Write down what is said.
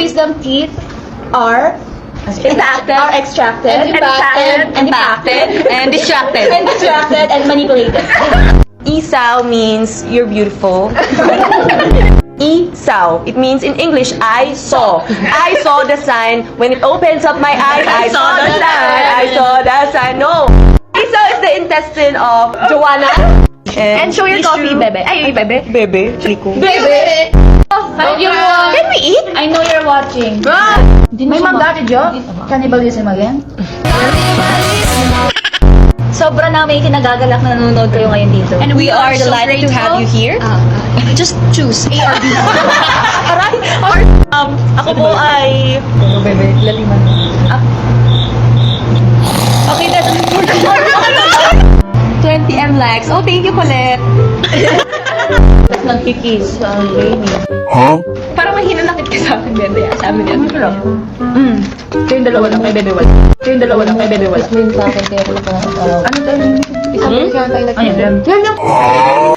wisdom teeth are Impacted. are extracted, And distracted. and distracted, and manipulated. Isaw means you're beautiful. Isaw. It means in English, I saw. I saw the sign. When it opens up my eyes, I saw the sign. I saw the sign. No. Isaw is the intestine of Joanna. And show your coffee, bebe. Ay, bebe. Bebe. Rico. Bebe! Can we eat? I know you're watching. May magdari, Jo? Cannibalism again? Sobra namin kinagagalak na nanonood kayo ngayon dito. And We are delighted to have you here. Just choose A or B. Aray! Ako po ay... Bebe, laliman. Okay, that's 20M likes. Oh, thank you, Colette. Nagkikis. Parang mahina nakit ka sa akin, bebe. Sa amin yan. Kayong dalawa lang, kay bebe wala. Kayong dalawa lang, kay bebe wala. Ano tayo? Isang kaya tayo nag- Ayan.